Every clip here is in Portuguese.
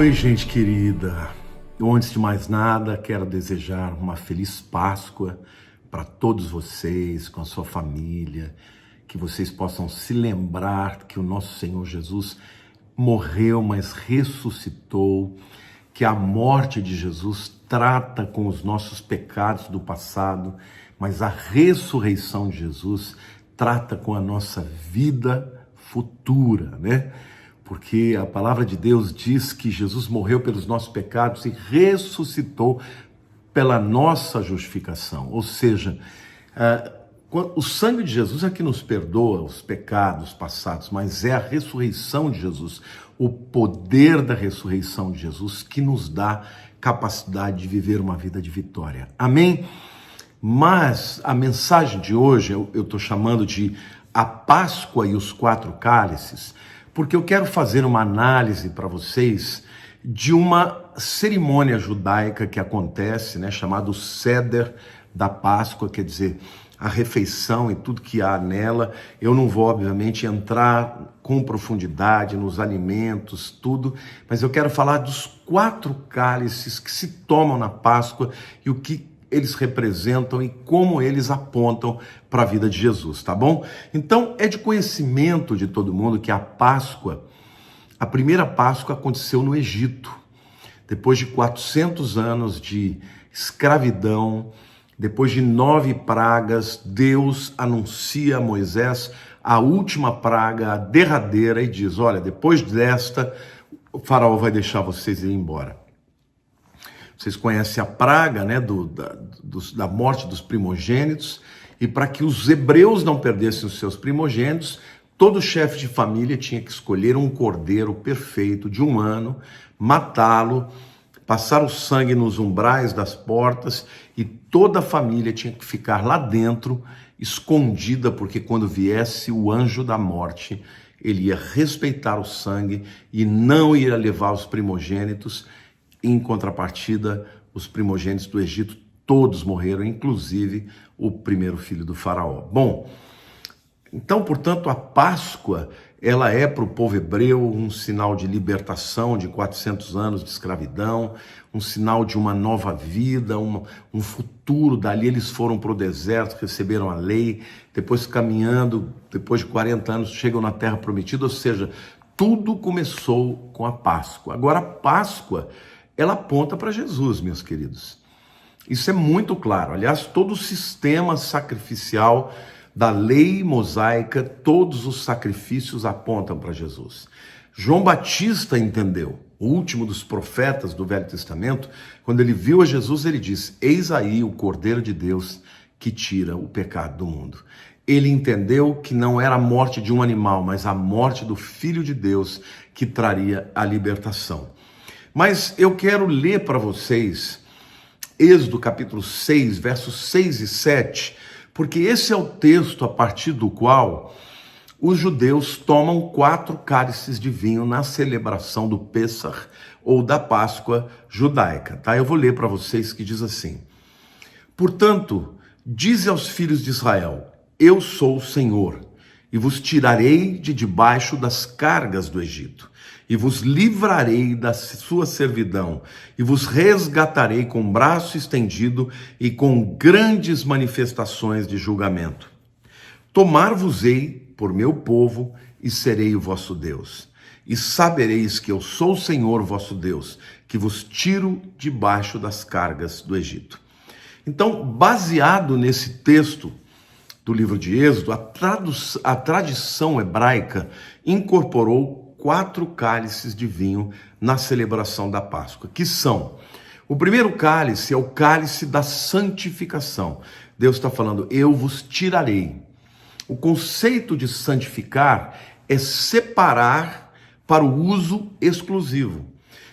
Oi, gente querida. Antes de mais nada, quero desejar uma feliz Páscoa para todos vocês, com a sua família, que vocês possam se lembrar que o nosso Senhor Jesus morreu, mas ressuscitou, que a morte de Jesus trata com os nossos pecados do passado, mas a ressurreição de Jesus trata com a nossa vida futura, né? Porque a palavra de Deus diz que Jesus morreu pelos nossos pecados e ressuscitou pela nossa justificação. Ou seja, o sangue de Jesus é que nos perdoa os pecados passados, mas é a ressurreição de Jesus, o poder da ressurreição de Jesus que nos dá capacidade de viver uma vida de vitória. Amém? Mas a mensagem de hoje eu estou chamando de a Páscoa e os 4 cálices, porque eu quero fazer uma análise para vocês de uma cerimônia judaica que acontece, né, chamado Seder da Páscoa, quer dizer, a refeição e tudo que há nela. Eu não vou, obviamente, entrar com profundidade nos alimentos, tudo, mas eu quero falar dos 4 cálices que se tomam na Páscoa e o que eles representam e como eles apontam para a vida de Jesus, tá bom? Então, é de conhecimento de todo mundo que a Páscoa, a primeira Páscoa aconteceu no Egito. Depois de 400 anos de escravidão, depois de 9 pragas, Deus anuncia a Moisés a última praga, a derradeira, e diz: olha, depois desta, o faraó vai deixar vocês ir embora. Vocês conhecem a praga, né, da morte dos primogênitos, e para que os hebreus não perdessem os seus primogênitos, todo chefe de família tinha que escolher um cordeiro perfeito de 1 ano, matá-lo, passar o sangue nos umbrais das portas, e toda a família tinha que ficar lá dentro, escondida, porque quando viesse o anjo da morte, ele ia respeitar o sangue e não ia levar os primogênitos. Em contrapartida, os primogênitos do Egito todos morreram, inclusive o primeiro filho do faraó. Bom, então, portanto, a Páscoa, ela é para o povo hebreu um sinal de libertação de 400 anos de escravidão, um sinal de uma nova vida, um futuro. Dali eles foram para o deserto, receberam a lei, depois caminhando, depois de 40 anos, chegam na terra prometida, ou seja, tudo começou com a Páscoa. Agora, a Páscoa, ela aponta para Jesus, meus queridos. Isso é muito claro. Aliás, todo o sistema sacrificial da lei mosaica, todos os sacrifícios apontam para Jesus. João Batista entendeu, o último dos profetas do Velho Testamento, quando ele viu a Jesus, ele disse: eis aí o Cordeiro de Deus que tira o pecado do mundo. Ele entendeu que não era a morte de um animal, mas a morte do Filho de Deus que traria a libertação. Mas eu quero ler para vocês Êxodo capítulo 6, versos 6 e 7, porque esse é o texto a partir do qual os judeus tomam 4 cálices de vinho na celebração do Pêssar ou da Páscoa judaica, tá? Eu vou ler para vocês, que diz assim: portanto, dize aos filhos de Israel: eu sou o Senhor, e vos tirarei de debaixo das cargas do Egito, e vos livrarei da sua servidão, e vos resgatarei com braço estendido e com grandes manifestações de julgamento. Tomar-vos-ei por meu povo, e serei o vosso Deus. E sabereis que eu sou o Senhor vosso Deus, que vos tiro debaixo das cargas do Egito. Então, baseado nesse texto do livro de Êxodo, a tradição hebraica incorporou 4 cálices de vinho na celebração da Páscoa, que são: o primeiro cálice é o cálice da santificação. Deus está falando: eu vos tirarei. O conceito de santificar é separar para o uso exclusivo.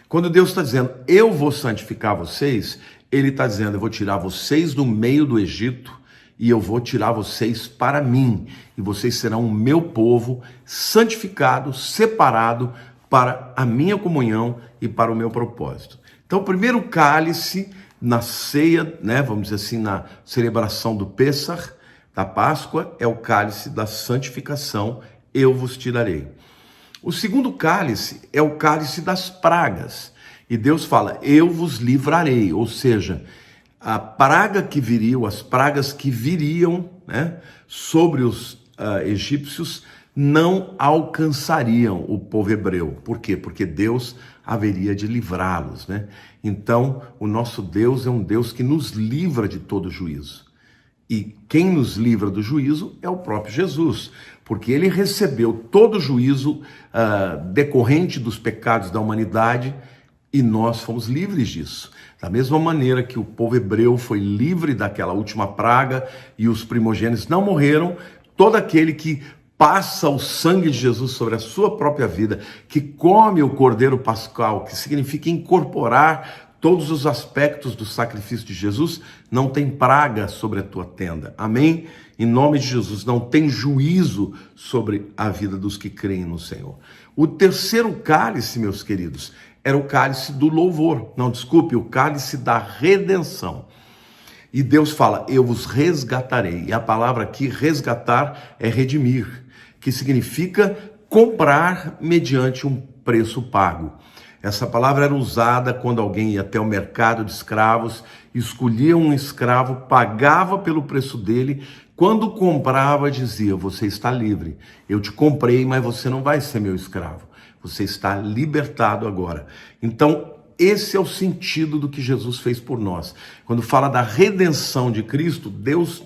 Quando Deus está dizendo: eu vou santificar vocês, Ele está dizendo: eu vou tirar vocês do meio do Egito, e eu vou tirar vocês para mim, e vocês serão o meu povo, santificado, separado para a minha comunhão e para o meu propósito. Então, o primeiro cálice na ceia, né, vamos dizer assim, na celebração do Pêssar, da Páscoa, é o cálice da santificação, eu vos tirarei. O segundo cálice é o cálice das pragas. E Deus fala, eu vos livrarei, ou seja, a praga que viria, as pragas que viriam, né, sobre os egípcios não alcançariam o povo hebreu. Por quê? Porque Deus haveria de livrá-los, né? Então, o nosso Deus é um Deus que nos livra de todo juízo. E quem nos livra do juízo é o próprio Jesus, porque ele recebeu todo o juízo decorrente dos pecados da humanidade e nós fomos livres disso. Da mesma maneira que o povo hebreu foi livre daquela última praga e os primogênitos não morreram, todo aquele que passa o sangue de Jesus sobre a sua própria vida, que come o cordeiro pascal, que significa incorporar todos os aspectos do sacrifício de Jesus, não tem praga sobre a tua tenda. Amém? Em nome de Jesus, não tem juízo sobre a vida dos que creem no Senhor. O terceiro cálice, meus queridos, era o cálice do louvor. Não, desculpe, o cálice da redenção. E Deus fala, eu vos resgatarei. E a palavra aqui, resgatar, é redimir, que significa comprar mediante um preço pago. Essa palavra era usada quando alguém ia até o mercado de escravos, escolhia um escravo, pagava pelo preço dele, quando comprava dizia, você está livre, eu te comprei, mas você não vai ser meu escravo, você está libertado agora. Então, esse é o sentido do que Jesus fez por nós. Quando fala da redenção de Cristo, Deus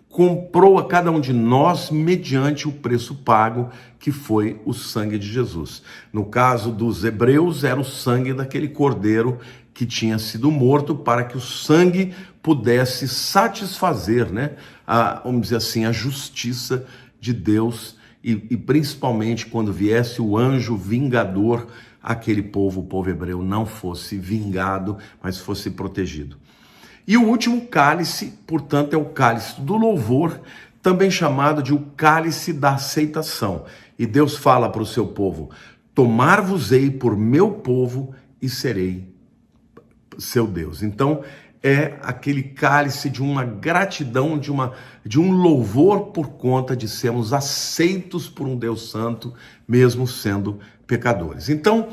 comprou a cada um de nós mediante o preço pago, que foi o sangue de Jesus. No caso dos hebreus, era o sangue daquele cordeiro que tinha sido morto, para que o sangue pudesse satisfazer, né, vamos dizer assim, a justiça de Deus, e principalmente quando viesse o anjo vingador, aquele povo, o povo hebreu, não fosse vingado, mas fosse protegido. E o último cálice, portanto, é o cálice do louvor, também chamado de o cálice da aceitação. E Deus fala para o seu povo, tomar-vos-ei por meu povo e serei seu Deus. Então, é aquele cálice de uma gratidão, de um louvor por conta de sermos aceitos por um Deus santo, mesmo sendo pecadores. Então,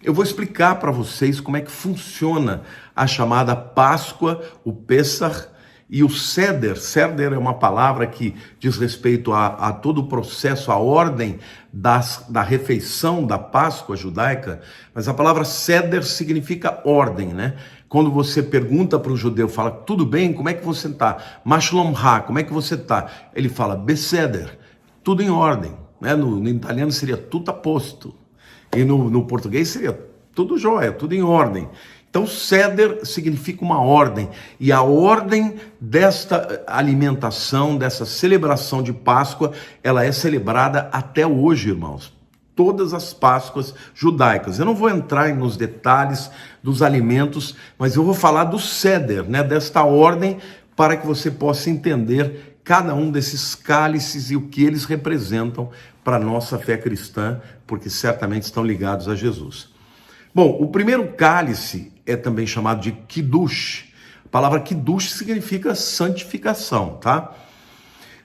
eu vou explicar para vocês como é que funciona a chamada Páscoa, o Pessach e o Seder. Seder é uma palavra que diz respeito a todo o processo, a ordem da refeição da Páscoa judaica, mas a palavra Seder significa ordem, né? Quando você pergunta para o judeu, fala, tudo bem, como é que você está? Mashlomha, como é que você está? Ele fala, Beseder, tudo em ordem, né? No italiano seria tudo a posto. E no português seria tudo jóia, tudo em ordem. Então, Seder significa uma ordem. E a ordem desta alimentação, dessa celebração de Páscoa, ela é celebrada até hoje, irmãos. Todas as Páscoas judaicas. Eu não vou entrar nos detalhes dos alimentos, mas eu vou falar do Seder, né, desta ordem, para que você possa entender cada um desses cálices e o que eles representam para a nossa fé cristã, porque certamente estão ligados a Jesus. Bom, o primeiro cálice é também chamado de Kiddush. A palavra Kiddush significa santificação, tá?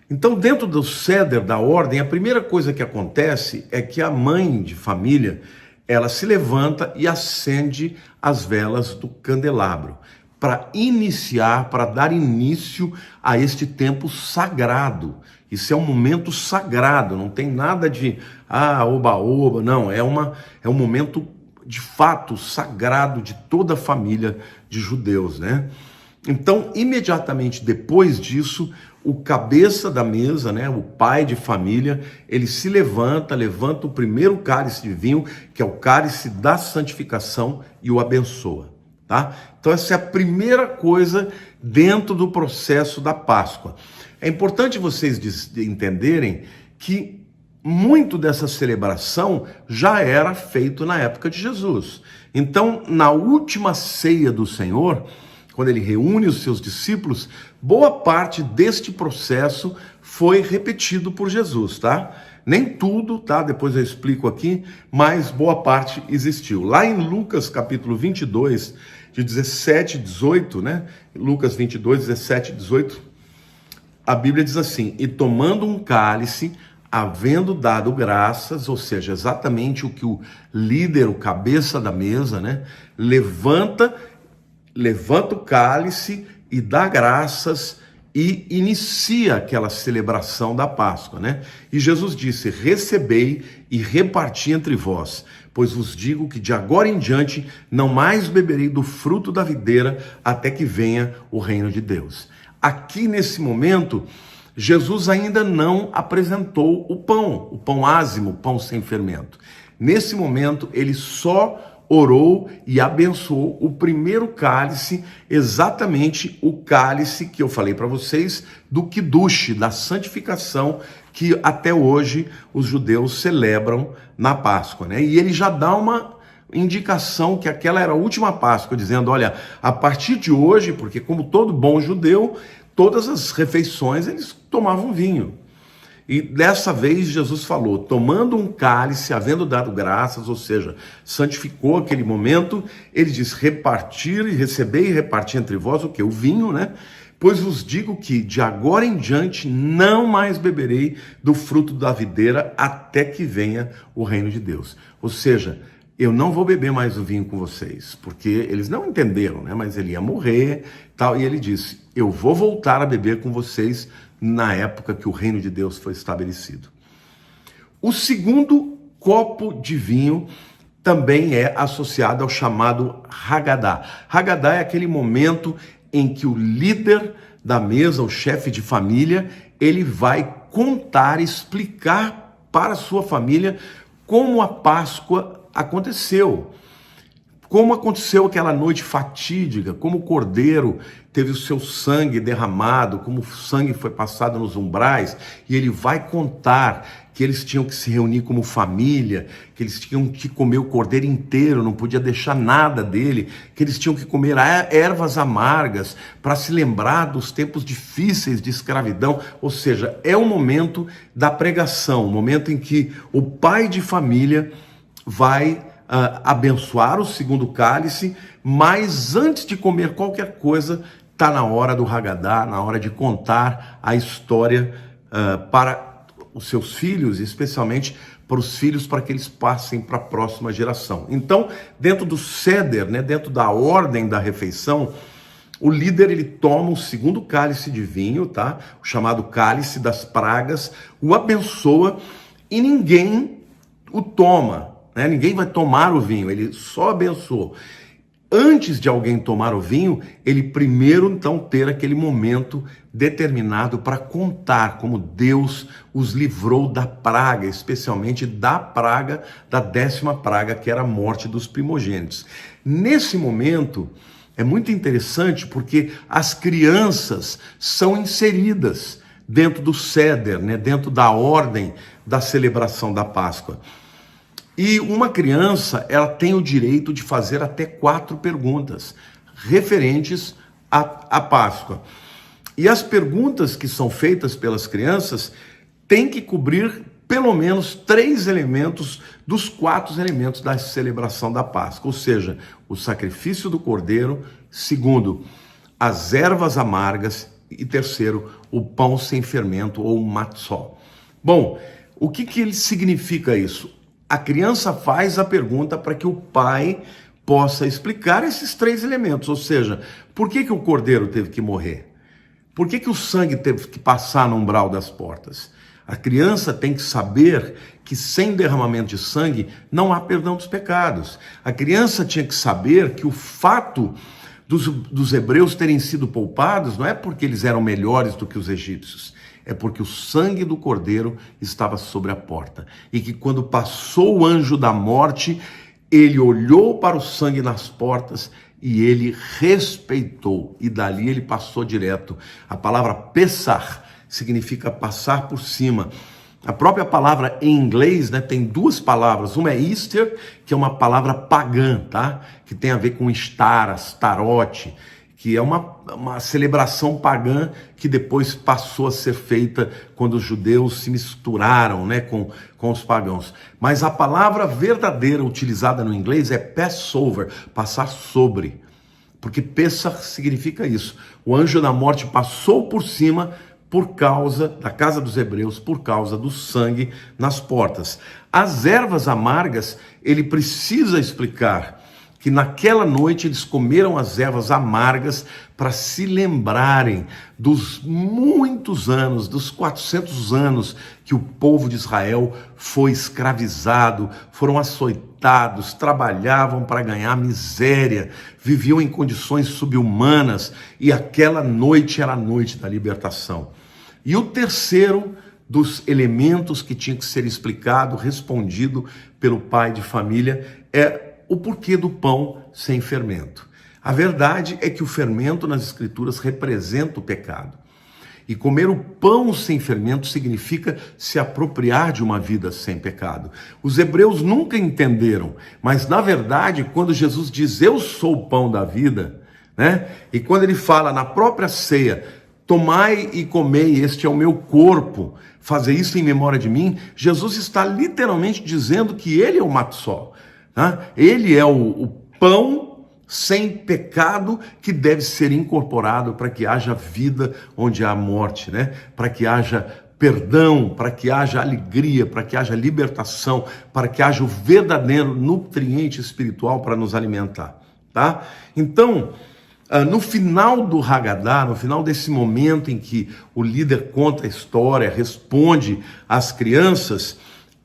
Então, dentro do Seder, da ordem, a primeira coisa que acontece é que a mãe de família, ela se levanta e acende as velas do candelabro, para iniciar, para dar início a este tempo sagrado. Isso é um momento sagrado, não tem nada de oba-oba, não, é um momento de fato sagrado de toda a família de judeus, né? Então, imediatamente depois disso, o cabeça da mesa, né, o pai de família, ele se levanta o primeiro cálice de vinho, que é o cálice da santificação, e o abençoa. Tá? Então essa é a primeira coisa dentro do processo da Páscoa. É importante vocês entenderem que muito dessa celebração já era feito na época de Jesus. Então, na última ceia do Senhor, quando ele reúne os seus discípulos, boa parte deste processo foi repetido por Jesus, tá? Nem tudo, tá? Depois eu explico aqui, mas boa parte existiu. Lá em Lucas capítulo 22, de 17 e 18, né? Lucas 22, 17 e 18, a Bíblia diz assim, e tomando um cálice, havendo dado graças, ou seja, exatamente o que o líder, o cabeça da mesa, né, levanta o cálice e dá graças e inicia aquela celebração da Páscoa, né? E Jesus disse: recebei e reparti entre vós, pois vos digo que de agora em diante não mais beberei do fruto da videira até que venha o reino de Deus. Aqui nesse momento, Jesus ainda não apresentou o pão ázimo, o pão sem fermento. Nesse momento, ele só orou e abençoou o primeiro cálice, exatamente o cálice que eu falei para vocês, do Kiddush, da santificação, que até hoje os judeus celebram na Páscoa, né? E ele já dá uma indicação que aquela era a última Páscoa, dizendo: olha, a partir de hoje, porque como todo bom judeu, todas as refeições eles tomavam vinho. E dessa vez Jesus falou, tomando um cálice, havendo dado graças, ou seja, santificou aquele momento, ele diz: repartir e receber e repartir entre vós o que? O vinho, né? Pois vos digo que de agora em diante não mais beberei do fruto da videira até que venha o reino de Deus. Ou seja, eu não vou beber mais o vinho com vocês, porque eles não entenderam, né? Mas ele ia morrer, tal, e ele disse: eu vou voltar a beber com vocês na época que o reino de Deus foi estabelecido. O segundo copo de vinho também é associado ao chamado Haggadah. Haggadah é aquele momento em que o líder da mesa, o chefe de família, ele vai contar, explicar para a sua família como a Páscoa aconteceu. Como aconteceu aquela noite fatídica, como o cordeiro teve o seu sangue derramado, como o sangue foi passado nos umbrais, e ele vai contar que eles tinham que se reunir como família, que eles tinham que comer o cordeiro inteiro, não podia deixar nada dele, que eles tinham que comer ervas amargas para se lembrar dos tempos difíceis de escravidão. Ou seja, é o momento da pregação, o momento em que o pai de família vai abençoar o segundo cálice, mas antes de comer qualquer coisa, está na hora do Haggadah, na hora de contar a história para os seus filhos, especialmente para os filhos, para que eles passem para a próxima geração. Então, dentro do Seder, né, dentro da ordem da refeição, o líder ele toma o segundo cálice de vinho, tá? O chamado cálice das pragas, o abençoa e ninguém o toma. Ninguém vai tomar o vinho, ele só abençoou. Antes de alguém tomar o vinho, ele primeiro então ter aquele momento determinado para contar como Deus os livrou da praga, especialmente da praga, da 10ª praga, que era a morte dos primogênitos. Nesse momento é muito interessante porque as crianças são inseridas dentro do Seder, né, dentro da ordem da celebração da Páscoa. E uma criança, ela tem o direito de fazer até 4 perguntas referentes à Páscoa. E as perguntas que são feitas pelas crianças têm que cobrir pelo menos 3 elementos dos 4 elementos da celebração da Páscoa. Ou seja, o sacrifício do cordeiro, segundo, as ervas amargas e terceiro, o pão sem fermento ou matzó. Bom, o que significa isso? A criança faz a pergunta para que o pai possa explicar esses 3 elementos, ou seja, por que o cordeiro teve que morrer? Por que o sangue teve que passar no umbral das portas? A criança tem que saber que sem derramamento de sangue não há perdão dos pecados. A criança tinha que saber que o fato dos hebreus terem sido poupados não é porque eles eram melhores do que os egípcios, é porque o sangue do cordeiro estava sobre a porta. E que quando passou o anjo da morte, ele olhou para o sangue nas portas e ele respeitou. E dali ele passou direto. A palavra Pessach significa passar por cima. A própria palavra em inglês, né, tem 2 palavras. Uma é Easter, que é uma palavra pagã, tá? Que tem a ver com Staras, Tarote, que é uma celebração pagã que depois passou a ser feita quando os judeus se misturaram, né, com os pagãos. Mas a palavra verdadeira utilizada no inglês é Passover, passar sobre. Porque Pesach significa isso. O anjo da morte passou por cima por causa da casa dos hebreus, por causa do sangue nas portas. As ervas amargas, ele precisa explicar que naquela noite eles comeram as ervas amargas para se lembrarem dos muitos anos, dos 400 anos que o povo de Israel foi escravizado, foram açoitados, trabalhavam para ganhar miséria, viviam em condições subhumanas, e aquela noite era a noite da libertação. E o terceiro dos elementos que tinha que ser explicado, respondido pelo pai de família, é o porquê do pão sem fermento. A verdade é que o fermento nas Escrituras representa o pecado. E comer o pão sem fermento significa se apropriar de uma vida sem pecado. Os hebreus nunca entenderam, mas na verdade, quando Jesus diz, eu sou o pão da vida, né? E quando ele fala na própria ceia, tomai e comei, este é o meu corpo, fazer isso em memória de mim, Jesus está literalmente dizendo que ele é o matzó. Ele é o pão sem pecado que deve ser incorporado para que haja vida onde há morte, né? Para que haja perdão, para que haja alegria, para que haja libertação, para que haja o verdadeiro nutriente espiritual para nos alimentar, tá? Então, no final do Haggadah, no final desse momento em que o líder conta a história, responde às crianças,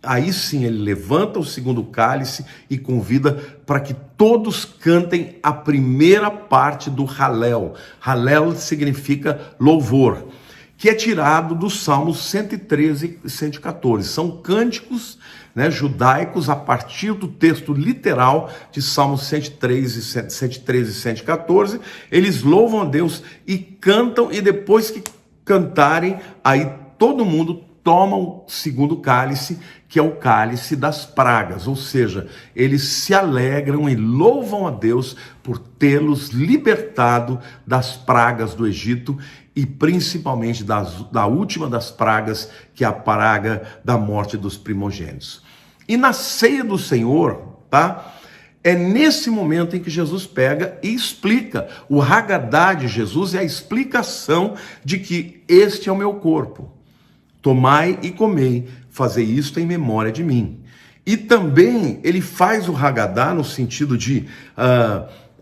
aí sim ele levanta o segundo cálice e convida para que todos cantem a primeira parte do Hallel. Hallel significa louvor, que é tirado dos Salmos 113 e 114. São cânticos, né, judaicos a partir do texto literal de Salmos 113 e 114. Eles louvam a Deus e cantam, e depois que cantarem, aí todo mundo toma o segundo cálice, que é o cálice das pragas, ou seja, eles se alegram e louvam a Deus por tê-los libertado das pragas do Egito e principalmente da última das pragas, que é a praga da morte dos primogênitos. E na ceia do Senhor, tá? É nesse momento em que Jesus pega e explica. O Haggadah de Jesus é a explicação de que este é o meu corpo. Tomai e comei, fazei isto em memória de mim. E também ele faz o Haggadah no sentido de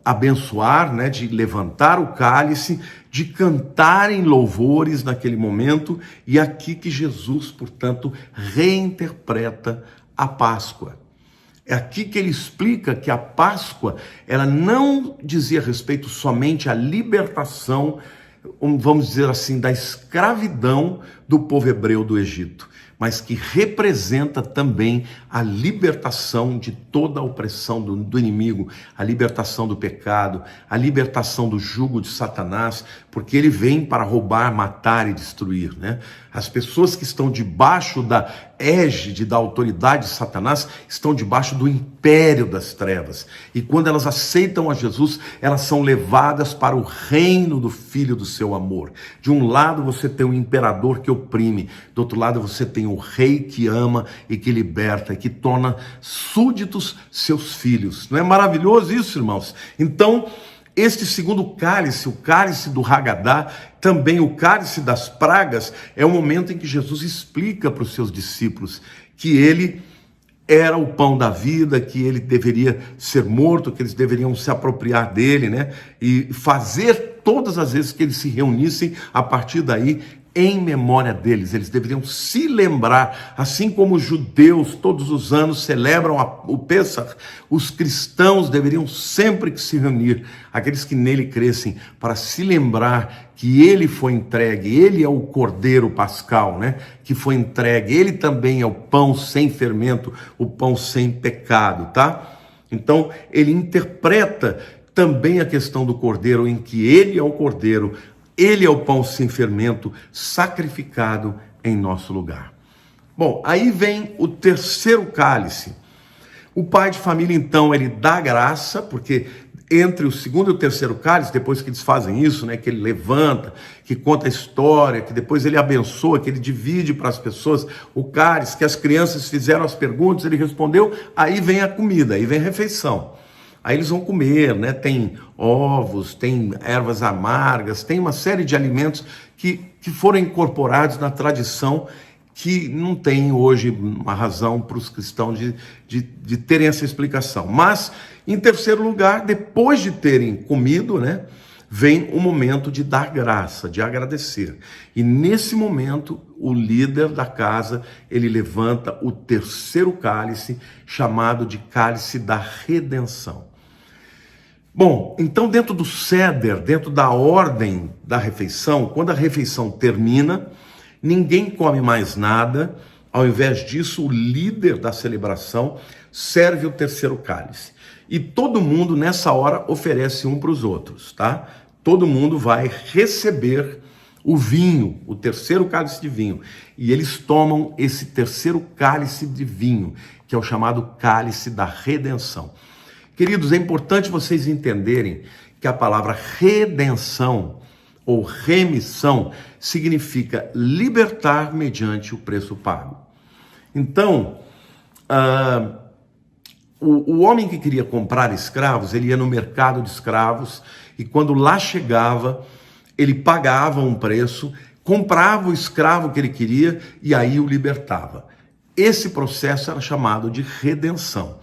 abençoar, né, de levantar o cálice, de cantar em louvores naquele momento, e aqui que Jesus, portanto, reinterpreta a Páscoa. É aqui que ele explica que a Páscoa, ela não dizia respeito somente à libertação, vamos dizer assim, da escravidão do povo hebreu do Egito, mas que representa também a libertação de toda a opressão do inimigo, a libertação do pecado, a libertação do jugo de Satanás, porque ele vem para roubar, matar e destruir, né? As pessoas que estão debaixo da égide, da autoridade de Satanás, estão debaixo do império das trevas. E quando elas aceitam a Jesus, elas são levadas para o reino do Filho do seu amor. De um lado você tem o imperador que oprime, do outro lado você tem o rei que ama e que liberta, e que torna súditos seus filhos. Não é maravilhoso isso, irmãos? Então, este segundo cálice, o cálice do Haggadah, também o cálice das pragas, é o momento em que Jesus explica para os seus discípulos que ele era o pão da vida, que ele deveria ser morto, que eles deveriam se apropriar dele, né? E fazer todas as vezes que eles se reunissem, a partir daí, em memória deles. Eles deveriam se lembrar, assim como os judeus todos os anos celebram o Pêssar, os cristãos deveriam sempre que se reunir, aqueles que nele crescem, para se lembrar que ele foi entregue, ele é o cordeiro pascal, né? Que foi entregue, ele também é o pão sem fermento, o pão sem pecado, tá? Então, ele interpreta também a questão do cordeiro, em que ele é o cordeiro, ele é o pão sem fermento, sacrificado em nosso lugar. Bom, aí vem o terceiro cálice. O pai de família, então, ele dá graça, porque entre o segundo e o terceiro cálice, depois que eles fazem isso, né, que ele levanta, que conta a história, que depois ele abençoa, que ele divide para as pessoas o cálice, que as crianças fizeram as perguntas, ele respondeu, aí vem a comida, aí vem a refeição. Aí eles vão comer, né? Tem ovos, tem ervas amargas, tem uma série de alimentos que que foram incorporados na tradição que não tem hoje uma razão para os cristãos de terem essa explicação. Mas, em terceiro lugar, depois de terem comido, né, vem o momento de dar graça, de agradecer. E nesse momento, o líder da casa, ele levanta o terceiro cálice, chamado de cálice da redenção. Bom, então dentro do Seder, dentro da ordem da refeição, quando a refeição termina, ninguém come mais nada. Ao invés disso, o líder da celebração serve o terceiro cálice. E todo mundo nessa hora oferece um para os outros, tá? Todo mundo vai receber o vinho, o terceiro cálice de vinho. E eles tomam esse terceiro cálice de vinho, que é o chamado cálice da redenção. Queridos, é importante vocês entenderem que a palavra redenção ou remissão significa libertar mediante o preço pago. Então, o homem que queria comprar escravos, ele ia no mercado de escravos e quando lá chegava, ele pagava um preço, comprava o escravo que ele queria e aí o libertava. Esse processo era chamado de redenção.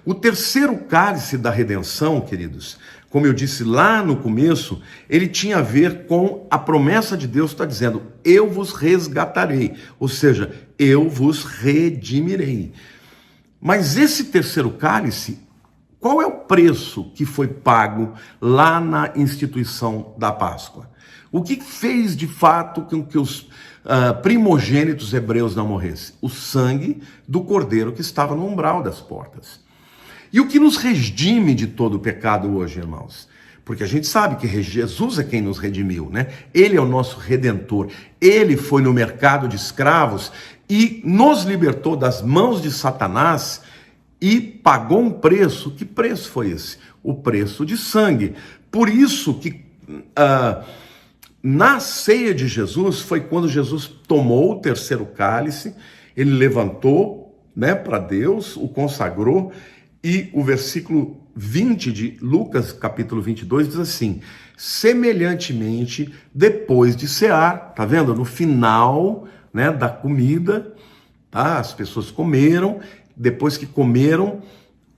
O terceiro cálice da redenção, queridos, como eu disse lá no começo, ele tinha a ver com a promessa de Deus, está dizendo, eu vos resgatarei, ou seja, eu vos redimirei. Mas esse terceiro cálice, qual é o preço que foi pago lá na instituição da Páscoa? O que fez de fato com que os primogênitos hebreus não morressem? O sangue do cordeiro que estava no umbral das portas. E o que nos redime de todo o pecado hoje, irmãos? Porque a gente sabe que Jesus é quem nos redimiu, né? Ele é o nosso redentor. Ele foi no mercado de escravos e nos libertou das mãos de Satanás e pagou um preço. Que preço foi esse? O preço de sangue. Por isso que na ceia de Jesus foi quando Jesus tomou o terceiro cálice, ele levantou, né, para Deus, o consagrou. E o versículo 20 de Lucas, capítulo 22, diz assim, semelhantemente, depois de cear, tá vendo? No final, né, da comida, tá? As pessoas comeram, depois que comeram,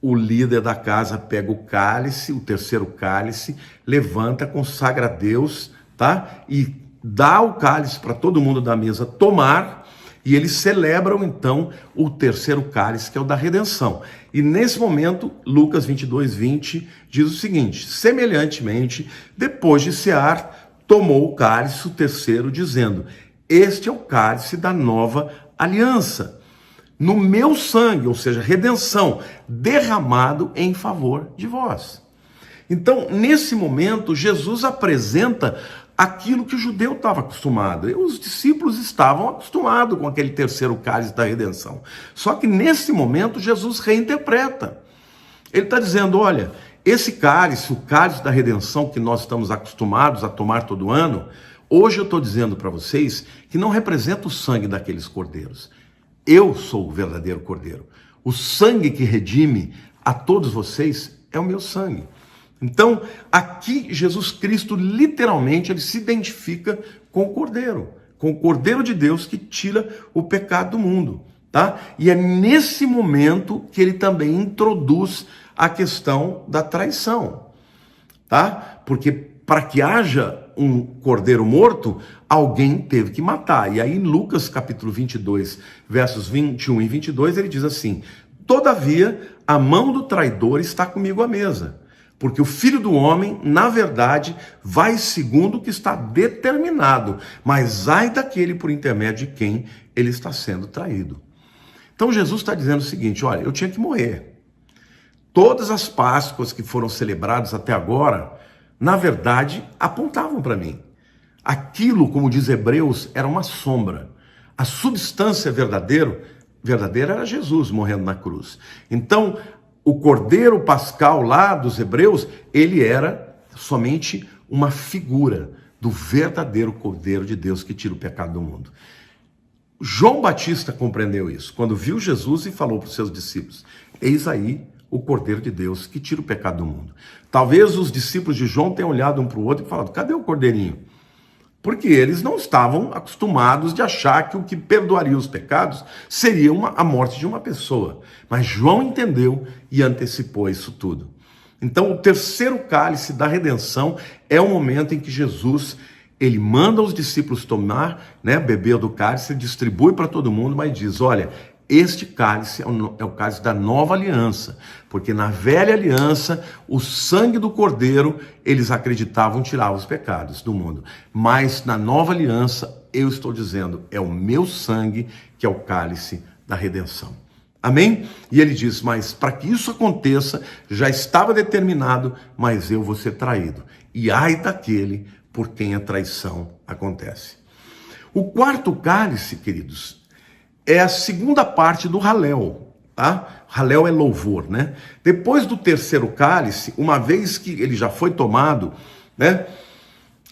o líder da casa pega o cálice, o terceiro cálice, levanta, consagra a Deus, tá? E dá o cálice para todo mundo da mesa tomar, e eles celebram, então, o terceiro cálice, que é o da redenção. E nesse momento, Lucas 22, 20, diz o seguinte, semelhantemente, depois de cear, tomou o cálice, o terceiro, dizendo, este é o cálice da nova aliança, no meu sangue, ou seja, redenção, derramado em favor de vós. Então, nesse momento, Jesus apresenta aquilo que o judeu estava acostumado. E os discípulos estavam acostumados com aquele terceiro cálice da redenção. Só que nesse momento Jesus reinterpreta. Ele está dizendo, olha, esse cálice, o cálice da redenção que nós estamos acostumados a tomar todo ano, hoje eu estou dizendo para vocês que não representa o sangue daqueles cordeiros. Eu sou o verdadeiro cordeiro. O sangue que redime a todos vocês é o meu sangue. Então, aqui Jesus Cristo, literalmente, ele se identifica com o Cordeiro de Deus que tira o pecado do mundo, tá? E é nesse momento que ele também introduz a questão da traição, tá? Porque para que haja um cordeiro morto, alguém teve que matar. E aí em Lucas capítulo 22, versos 21 e 22, ele diz assim, todavia, a mão do traidor está comigo à mesa. Porque o Filho do Homem, na verdade, vai segundo o que está determinado, mas ai daquele por intermédio de quem ele está sendo traído. Então Jesus está dizendo o seguinte, olha, eu tinha que morrer. Todas as Páscoas que foram celebradas até agora, na verdade, apontavam para mim. Aquilo, como diz Hebreus, era uma sombra. A substância verdadeira era Jesus morrendo na cruz. Então, o cordeiro pascal lá dos hebreus, ele era somente uma figura do verdadeiro cordeiro de Deus que tira o pecado do mundo. João Batista compreendeu isso, quando viu Jesus e falou para os seus discípulos, eis aí o cordeiro de Deus que tira o pecado do mundo. Talvez os discípulos de João tenham olhado um para o outro e falado, cadê o cordeirinho? porque eles não estavam acostumados de achar que o que perdoaria os pecados seria a morte de uma pessoa. Mas João entendeu e antecipou isso tudo. Então, o terceiro cálice da redenção é o momento em que Jesus, ele manda os discípulos tomar, beber do cálice, distribui para todo mundo, mas diz, olha, este cálice é o cálice da nova aliança, porque na velha aliança, o sangue do Cordeiro, eles acreditavam tirar os pecados do mundo. Mas na nova aliança, eu estou dizendo, é o meu sangue que é o cálice da redenção. Amém? E ele diz, mas para que isso aconteça, já estava determinado, mas eu vou ser traído. E ai daquele por quem a traição acontece. O quarto cálice, queridos, é a segunda parte do Halel, tá? Halel é louvor, né? Depois do terceiro cálice, uma vez que ele já foi tomado, né?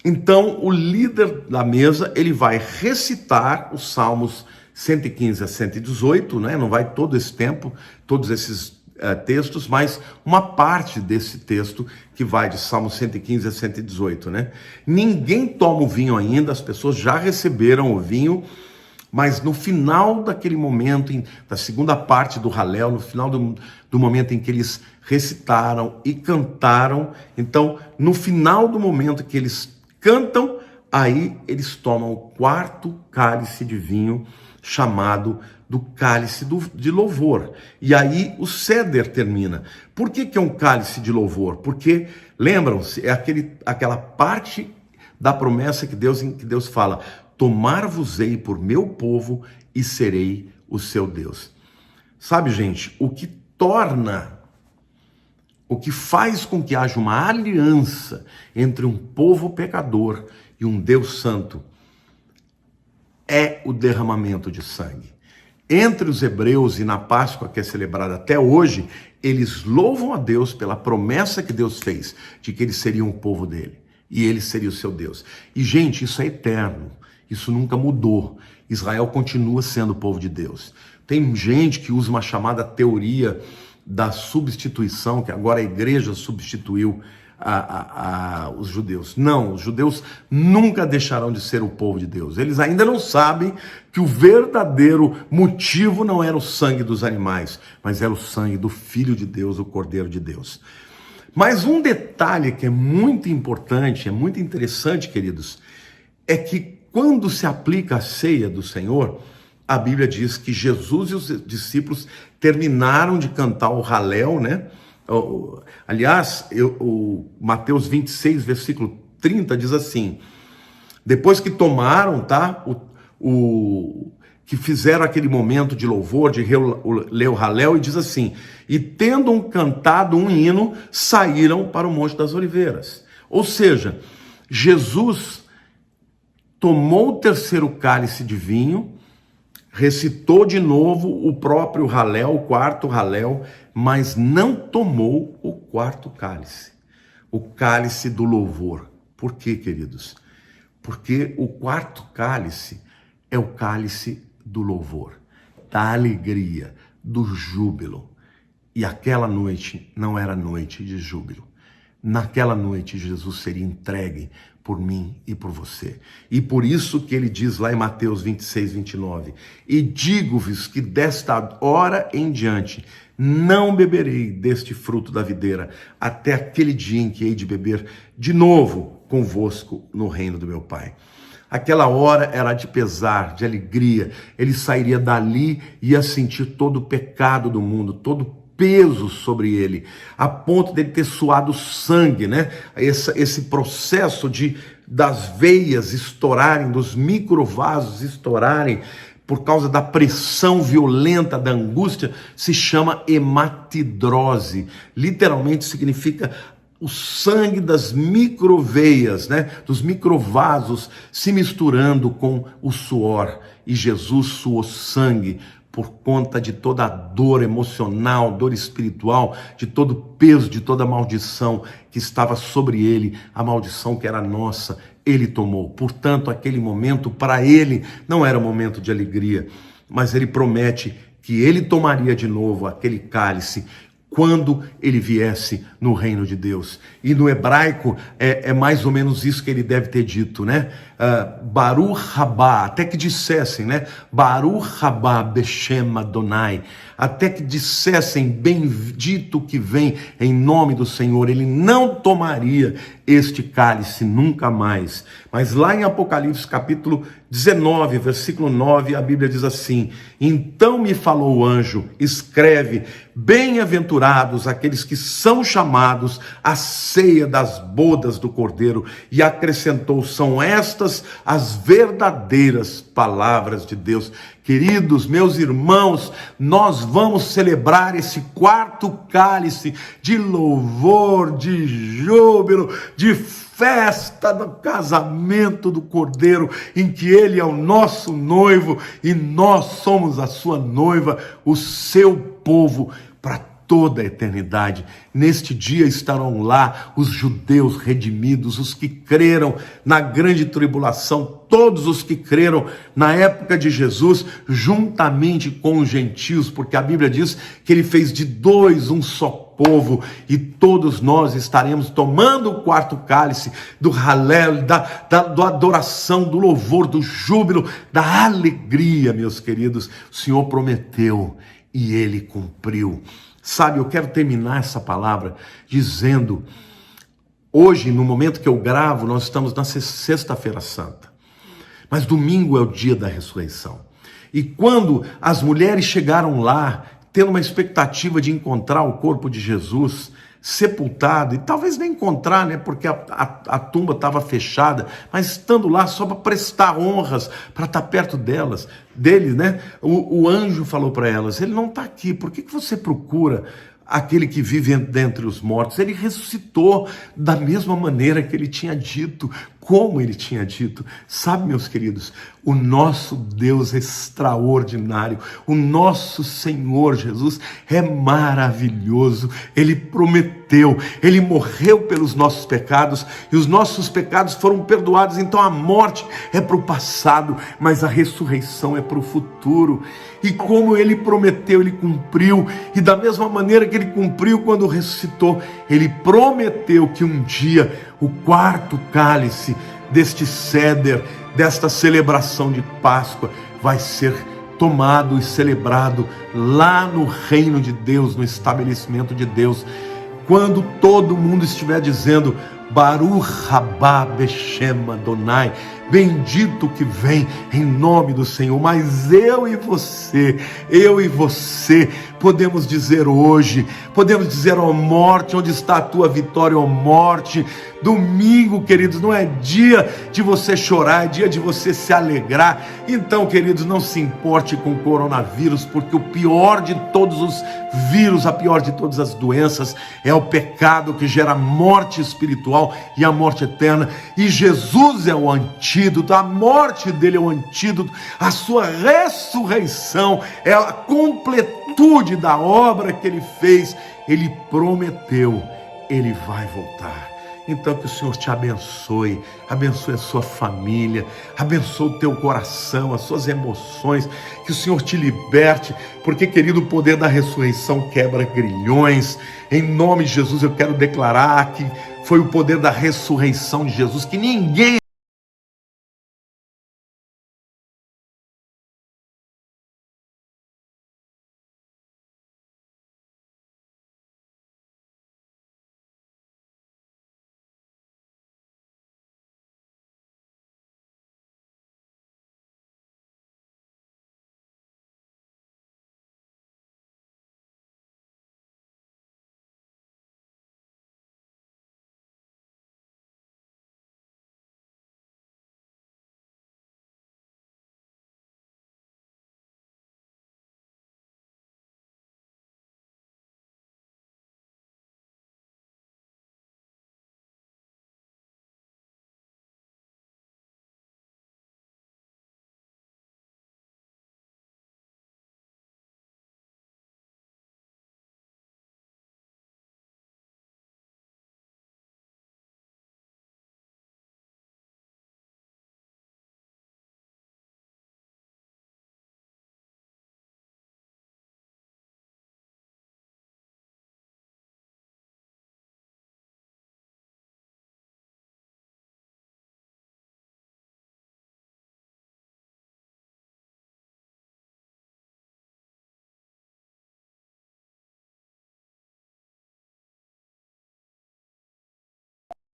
Então, o líder da mesa, ele vai recitar os Salmos 115 a 118, né? Não vai todo esse tempo, todos esses textos, mas uma parte desse texto que vai de Salmos 115 a 118, né? Ninguém toma o vinho ainda, as pessoas já receberam o vinho, mas no final daquele momento, da segunda parte do Halel, no final do momento em que eles recitaram e cantaram, então, no final do momento que eles cantam, aí eles tomam o quarto cálice de vinho, chamado do cálice de louvor. E aí o ceder termina. Por que é um cálice de louvor? Porque, lembram-se, é aquela parte da promessa que Deus fala, tomar-vos-ei por meu povo e serei o seu Deus. Sabe, gente, o que faz com que haja uma aliança entre um povo pecador e um Deus santo é o derramamento de sangue. Entre os hebreus e na Páscoa, que é celebrada até hoje, eles louvam a Deus pela promessa que Deus fez, de que eles seriam o povo dele, e ele seria o seu Deus. E, gente, isso é eterno. Isso nunca mudou. Israel continua sendo o povo de Deus. Tem gente que usa uma chamada teoria da substituição, que agora a igreja substituiu os judeus. Não, os judeus nunca deixarão de ser o povo de Deus. Eles ainda não sabem que o verdadeiro motivo não era o sangue dos animais, mas era o sangue do Filho de Deus, o Cordeiro de Deus. Mas um detalhe que é muito importante, é muito interessante, queridos, é que quando se aplica a ceia do Senhor, a Bíblia diz que Jesus e os discípulos terminaram de cantar o Halel, né? Aliás, o Mateus 26, versículo 30 diz assim, depois que tomaram, tá? Que fizeram aquele momento de louvor, de ler o Halel, e diz assim, e tendo cantado um hino, saíram para o Monte das Oliveiras. Ou seja, Jesus tomou o terceiro cálice de vinho, recitou de novo o próprio Halel, o quarto Halel, mas não tomou o quarto cálice, o cálice do louvor. Por quê, queridos? Porque o quarto cálice é o cálice do louvor, da alegria, do júbilo. E aquela noite não era noite de júbilo. Naquela noite Jesus seria entregue por mim e por você. E por isso que ele diz lá em Mateus 26, 29, e digo-vos que desta hora em diante não beberei deste fruto da videira, até aquele dia em que hei de beber de novo convosco no reino do meu Pai. Aquela hora era de pesar, de alegria. Ele sairia dali e ia sentir todo o pecado do mundo, todo o peso sobre ele, a ponto dele ter suado sangue, né? Esse processo das veias estourarem, dos microvasos estourarem, por causa da pressão violenta, da angústia, se chama hematidrose. Literalmente significa o sangue das microveias, né? Dos microvasos se misturando com o suor. E Jesus suou sangue por conta de toda a dor emocional, dor espiritual, de todo o peso, de toda a maldição que estava sobre ele, a maldição que era nossa, ele tomou. Portanto, aquele momento para ele não era um momento de alegria, mas ele promete que ele tomaria de novo aquele cálice quando ele viesse no reino de Deus. E no hebraico é mais ou menos isso que ele deve ter dito, né? Baruch Rabá, até que dissessem, né? Baruch Rabá Beshem Adonai, até que dissessem, bendito que vem em nome do Senhor. Ele não tomaria este cálice nunca mais. Mas lá em Apocalipse capítulo 19, versículo 9, a Bíblia diz assim: então me falou o anjo, escreve, bem-aventurados aqueles que são chamados à ceia das bodas do Cordeiro. E acrescentou: são estas as verdadeiras palavras de Deus. Queridos, meus irmãos, nós vamos celebrar esse quarto cálice de louvor, de júbilo, de festa do casamento do Cordeiro, em que Ele é o nosso noivo e nós somos a sua noiva, o seu povo, para toda a eternidade. Neste dia estarão lá os judeus redimidos, os que creram na grande tribulação, todos os que creram na época de Jesus, juntamente com os gentios, porque a Bíblia diz que Ele fez de dois um só povo, e todos nós estaremos tomando o quarto cálice do Halel, da adoração, do louvor, do júbilo, da alegria, meus queridos. O Senhor prometeu e Ele cumpriu. Sabe, eu quero terminar essa palavra dizendo, hoje, no momento que eu gravo, nós estamos na sexta-feira santa, mas domingo é o dia da ressurreição. E quando as mulheres chegaram lá, tendo uma expectativa de encontrar o corpo de Jesus sepultado, e talvez nem encontrar, né, porque a tumba estava fechada, mas estando lá só para prestar honras, para estar perto deles, né, o anjo falou para elas: ele não está aqui, por que você procura aquele que vive dentre os mortos? Ele ressuscitou da mesma maneira que ele tinha dito, como ele tinha dito. Sabe, meus queridos, o nosso Deus é extraordinário, o nosso Senhor Jesus é maravilhoso. Ele prometeu, ele morreu pelos nossos pecados e os nossos pecados foram perdoados. Então a morte é para o passado, mas a ressurreição é para o futuro. E como ele prometeu, ele cumpriu. E da mesma maneira que ele cumpriu quando ressuscitou, ele prometeu que um dia o quarto cálice deste ceder, desta celebração de Páscoa, vai ser tomado e celebrado lá no reino de Deus, no estabelecimento de Deus, quando todo mundo estiver dizendo: Baruch Rabá Beshem Adonai, bendito que vem em nome do Senhor. Mas eu e você podemos dizer hoje, podemos dizer: ó morte, onde está a tua vitória, ó morte? Domingo, queridos, não é dia de você chorar, é dia de você se alegrar. Então, queridos, não se importe com o coronavírus, porque o pior de todos os vírus, a pior de todas as doenças, é o pecado, que gera morte espiritual e a morte eterna. E Jesus é o antídoto, a morte dele é o antídoto, a sua ressurreição é a completude da obra que ele fez. Ele prometeu, ele vai voltar. Então que o Senhor te abençoe, abençoe a sua família, abençoe o teu coração, as suas emoções, que o Senhor te liberte, porque, querido, o poder da ressurreição quebra grilhões. Em nome de Jesus eu quero declarar que foi o poder da ressurreição de Jesus, que ninguém